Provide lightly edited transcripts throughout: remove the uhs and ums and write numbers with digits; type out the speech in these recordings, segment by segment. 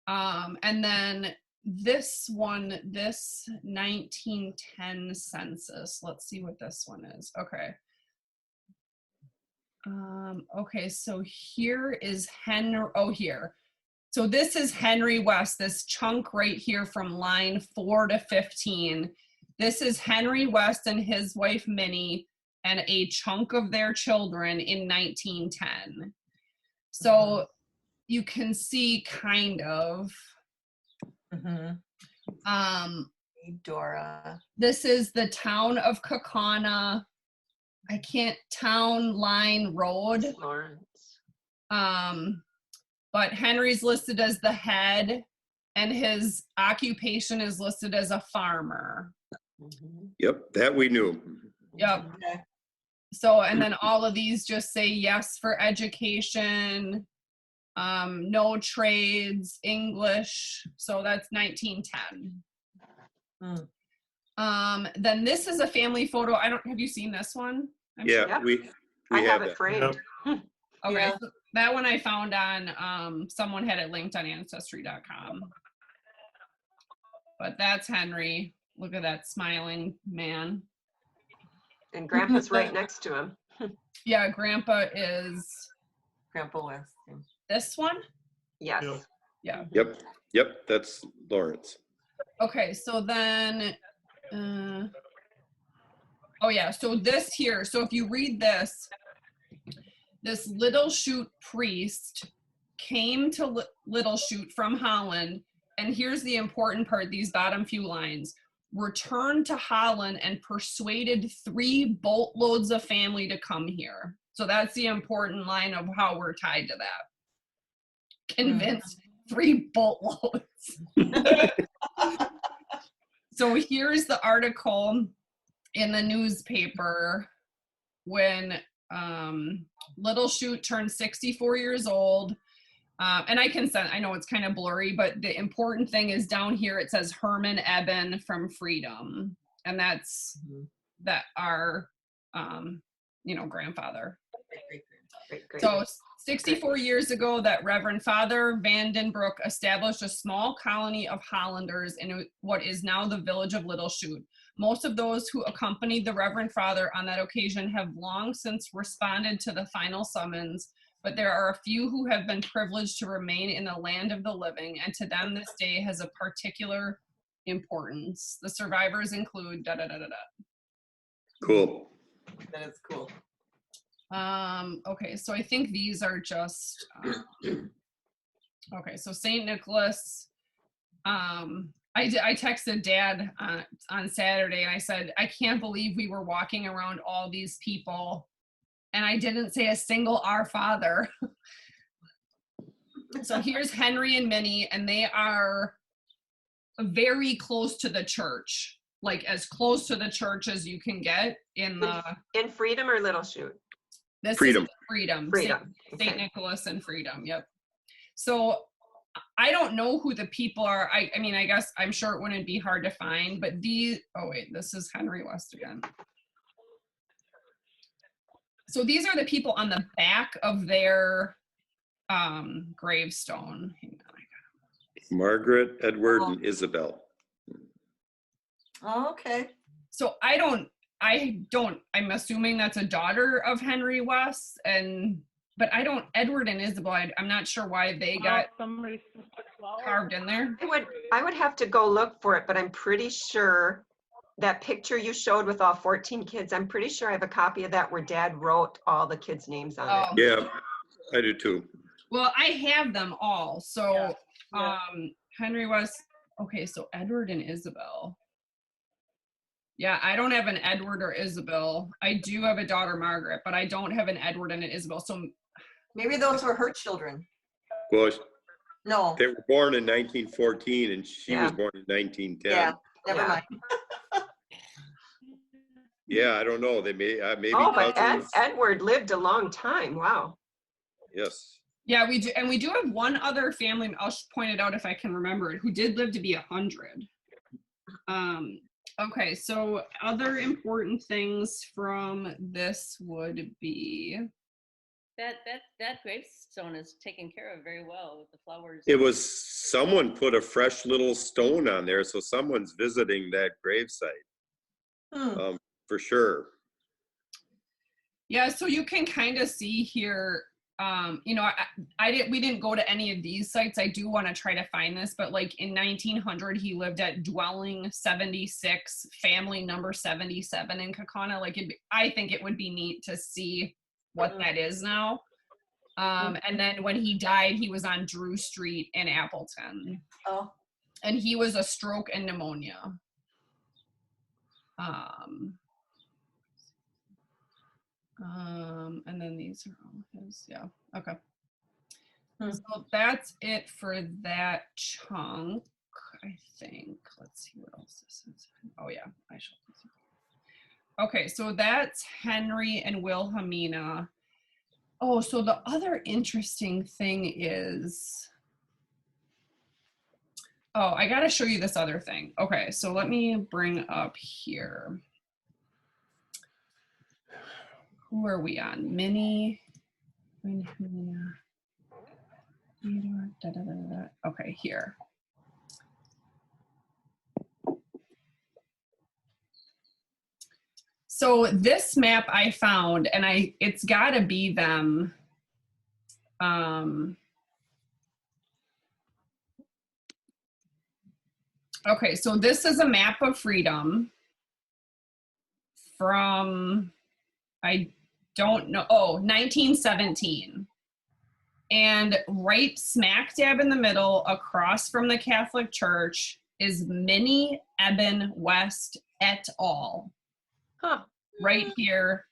And then this one, this 1910 census, let's see what this one is. Okay. Okay, so here is Henry, oh, here. So this is Henry West, this chunk right here from line 4 to 15. This is Henry West and his wife Minnie and a chunk of their children in 1910. So you can see kind of. Dora. This is the town of Kaukauna. Town Line Road. Lawrence. But Henry's listed as the head and his occupation is listed as a farmer. Yep, that we knew. Yep. Okay. So, and then all of these just say yes for education, no trades, English. So that's 1910. Then this is a family photo. Have you seen this one? Yeah, we I have it framed. Yep. Okay, so that one I found on, someone had it linked on Ancestry.com. But that's Henry. Look at that smiling man. And Grandpa's right next to him. Yeah, Grandpa is... Grandpa West. This one? Yes. Yeah. Yep, that's Lawrence. Okay, so then... oh yeah, so this here, so if you read this Little Chute priest came to Little Chute from Holland, and here's the important part, these bottom few lines, returned to Holland and persuaded 3 boatloads of family to come here. So that's the important line of how we're tied to that. Convinced 3 boatloads. So here's the article in the newspaper when Little Chute turned 64 years old. And I know it's kind of blurry, but the important thing is down here it says Herman Ebben from Freedom. And that's our grandfather. Great. So 64 years ago, that Reverend Father Vandenbroek established a small colony of Hollanders in what is now the village of Little Chute. Most of those who accompanied the Reverend Father on that occasion have long since responded to the final summons, but there are a few who have been privileged to remain in the land of the living, and to them this day has a particular importance. The survivors include Cool. That is cool. Okay, so I think these are just, okay, so St. Nicholas, I texted Dad on Saturday and I said, I can't believe we were walking around all these people and I didn't say a single Our Father. So here's Henry and Minnie, and they are very close to the church, like as close to the church as you can get in Freedom or Little Chute? This Freedom. is Freedom. Freedom. St. Nicholas and Freedom. Yep. So I don't know who the people are. I mean, I guess I'm sure it wouldn't be hard to find, but this is Henry West again. So these are the people on the back of their gravestone. Hang on, Margaret, Edward, and Isabel. Oh, okay. So I'm assuming that's a daughter of Henry West, but Edward and Isabel, I'm not sure why they got carved in there. I would have to go look for it, but I'm pretty sure that picture you showed with all 14 kids, I'm pretty sure I have a copy of that where Dad wrote all the kids' names on it. Yeah, I do too. Well, I have them all. So Henry West, okay, so Edward and Isabel. Yeah, I don't have an Edward or Isabel. I do have a daughter, Margaret, but I don't have an Edward and an Isabel. So maybe those were her children. Well, no. They were born in 1914 and she was born in 1910. Yeah, never mind. Yeah, I don't know. They may maybe. Oh, but Edward lived a long time. Wow. Yes. Yeah, we do, and we do have one other family. I'll point it out if I can remember it, who did live to be 100. Okay, so other important things from this would be that gravestone is taken care of very well with the flowers. It was someone put a fresh little stone on there, so someone's visiting that gravesite. Hmm. For sure. Yeah, so you can kind of see here, you know, we didn't go to any of these sites. I do want to try to find this, but like in 1900, he lived at dwelling 76, family number 77 in Kaukauna. Like, I think it would be neat to see what that is now. And then when he died, he was on Drew Street in Appleton. Oh. And he was a stroke and pneumonia. And then these are all his, yeah, okay. So that's it for that chunk, I think. Let's see what else this is. Oh yeah, I shall. Okay, so that's Henry and Wilhelmina. Oh, so the other interesting thing is, oh, I gotta show you this other thing. Okay, so let me bring up here. Who are we on? Minnie. Okay, here. So this map I found, and it's gotta be them. Okay, so this is a map of freedom from, I don't know, 1917. And right smack dab in the middle, across from the Catholic Church, is Minnie Ebben West et al. Huh. Right here.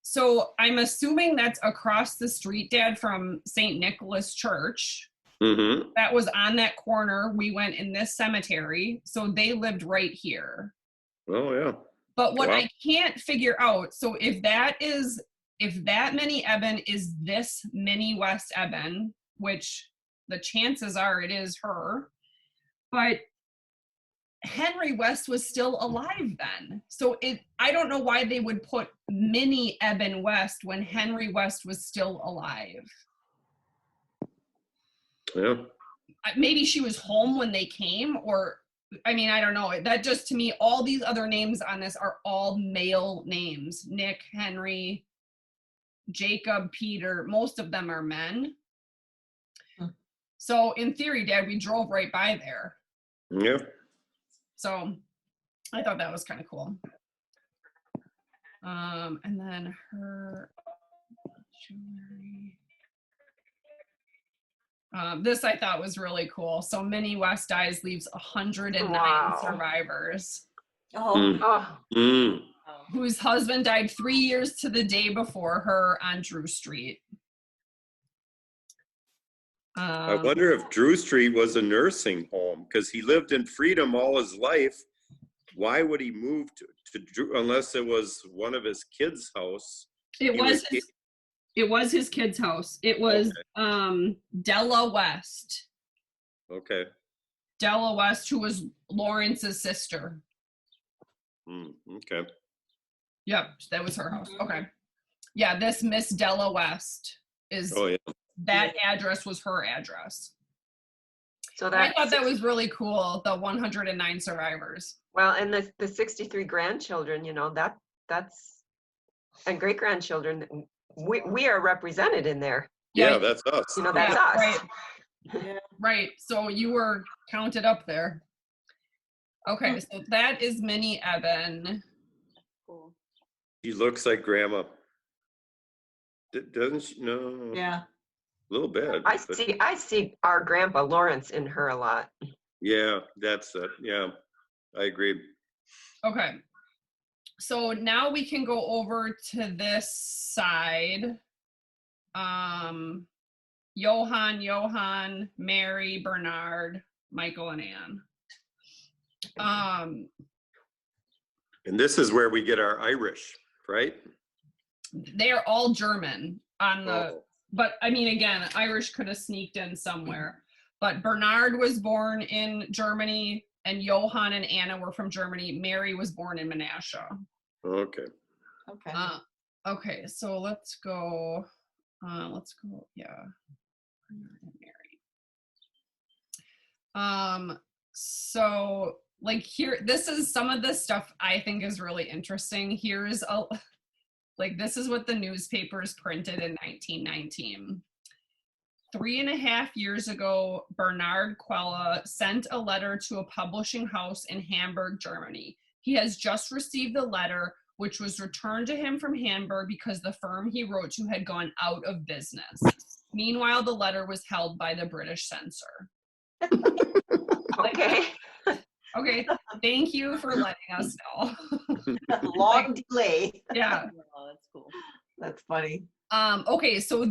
So I'm assuming that's across the street, Dad, from St. Nicholas Church. Mm-hmm. That was on that corner. We went in this cemetery. So they lived right here. Oh, yeah. But what Wow. I can't figure out, so if that Minnie Ebben is this Minnie West Ebben, which the chances are it is her, but Henry West was still alive then. So I don't know why they would put Minnie Ebben West when Henry West was still alive. Yeah. Maybe she was home when they came, or I mean, I don't know. That just, to me, all these other names on this are all male names. Nick, Henry, Jacob, Peter, most of them are men. So in theory, Dad, we drove right by there. Yeah. So I thought that was kind of cool. And then her jewelry. This I thought was really cool. So Minnie West dies, leaves 109 Wow. survivors. Oh. Oh, Mm. Whose husband died 3 years to the day before her on Drew Street. I wonder if Drew Street was a nursing home, because he lived in freedom all his life. Why would he move to Drew, unless it was one of his kids' house? It was his kid's house. It was Della West. Okay. Della West, who was Lawrence's sister. Okay. Yep, that was her house. Okay. Yeah, this Miss Della West is, Oh, yeah. that address was her address. so I that, thought that was really cool, the 109 survivors. well, and the 63 grandchildren, you know, that's, and great grandchildren, we are represented in there. Yeah, that's us. You know, that's Yeah, us. right. Yeah. Right, so you were counted up there. Okay, so that is Minnie Ebben. Cool. She looks like Grandma. Doesn't she? No. Yeah. A little bit. I see our grandpa Lawrence in her a lot. Yeah, that's it. Yeah, I agree. Okay, so now we can go over to this side. Johann, Mary, Bernard, Michael, and Anne. And this is where we get our Irish, right? They are all German on the, Oh. but I mean, again, Irish could have sneaked in somewhere. But Bernard was born in Germany, and Johann and Anna were from Germany. Mary was born in Menasha. Okay. Okay. Okay, so let's go, yeah. Bernard and Mary. So like here, this is some of this stuff I think is really interesting. Here's like, this is what the newspapers printed in 1919. 3.5 years ago, Bernard Quella sent a letter to a publishing house in Hamburg, Germany. He has just received the letter, which was returned to him from Hamburg because the firm he wrote to had gone out of business. Meanwhile, the letter was held by the British censor. Okay. Okay, thank you for letting us know. Long delay. Yeah. Oh, that's cool. That's funny. Okay, so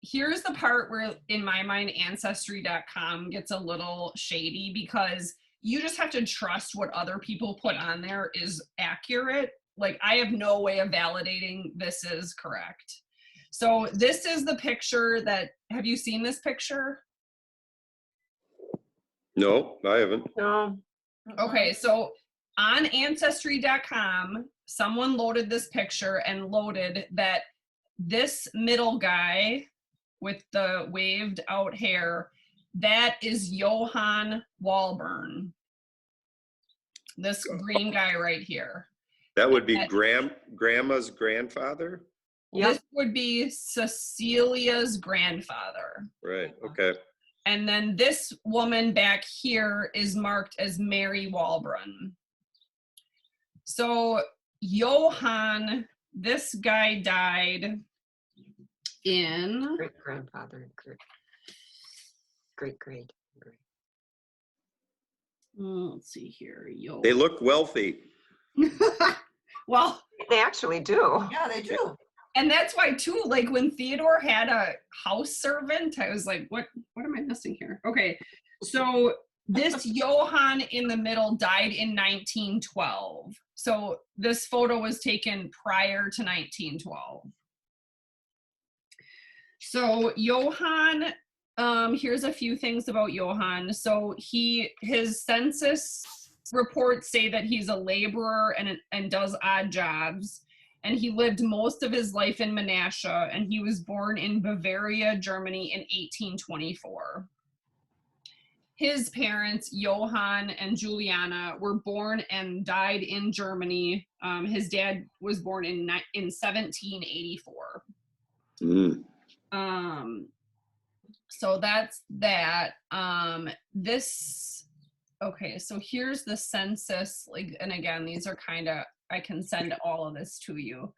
here's the part where, in my mind, Ancestry.com gets a little shady because you just have to trust what other people put on there is accurate. Like, I have no way of validating this is correct. So this is the picture have you seen this picture? No, I haven't. No. Okay, so on Ancestry.com, someone loaded this picture and loaded that this middle guy with the waved out hair, that is Johann Walbrun. This green guy right here. That would be grandma's grandfather? Yep. This would be Cecilia's grandfather. Right, okay. And then this woman back here is marked as Mary Walbrun. So Johann, this guy died in... Great-grandfather, great. Let's see here. They look wealthy. Well, They actually do. Yeah, they do. and that's why too, like when Theodore had a house servant, I was like, what am I missing here? Okay, so this Johann in the middle died in 1912. So this photo was taken prior to 1912. So Johann, here's a few things about Johann. So his census reports say that he's a laborer and does odd jobs. And he lived most of his life in Menasha, and he was born in Bavaria, Germany in 1824. His parents, Johann and Juliana, were born and died in Germany. His dad was born in 1784. Mm. So that's that. Okay, so here's the census, like, and again, these are kind of, I can send all of this to you,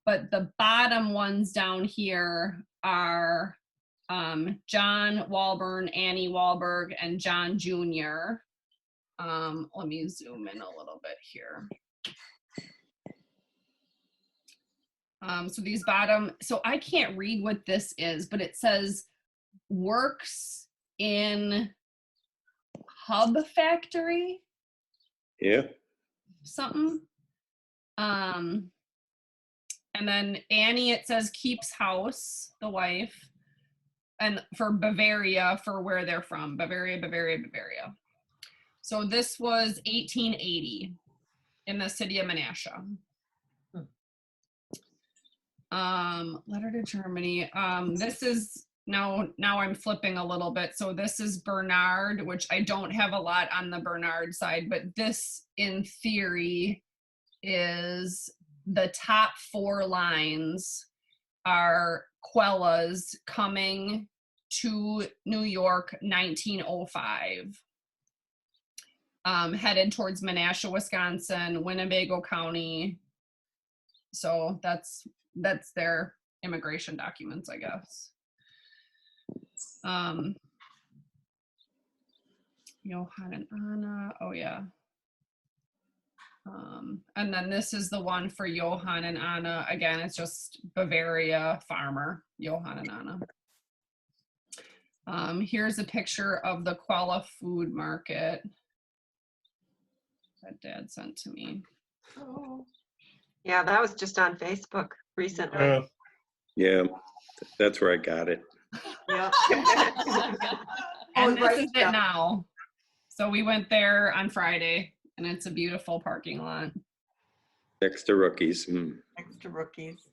but the bottom ones down here are John Walburn, Annie Wahlberg, and John Jr. Let me zoom in a little bit here. So these bottom, so I can't read what this is, but it says works in Hub Factory. Yeah. Something. And then Annie, it says keeps house, the wife. And for Bavaria, for where they're from, Bavaria. So this was 1880 in the city of Menasha. Letter to Germany. This is now I'm flipping a little bit. So this is Bernard, which I don't have a lot on the Bernard side, but this in theory is the top 4 lines are Quella's coming to New York 1905. Headed towards Menasha, Wisconsin, Winnebago County. So that's their immigration documents, I guess. Johann and Anna, oh yeah. And then this is the one for Johann and Anna. Again, it's just Bavaria farmer, Johann and Anna. Here's a picture of the Quella food market that Dad sent to me. Oh. Yeah, that was just on Facebook recently. Yeah, that's where I got it. Yeah. And this right, is it now. So we went there on Friday, and it's a beautiful parking lot. Next to Rookies. Mm. Next to Rookies.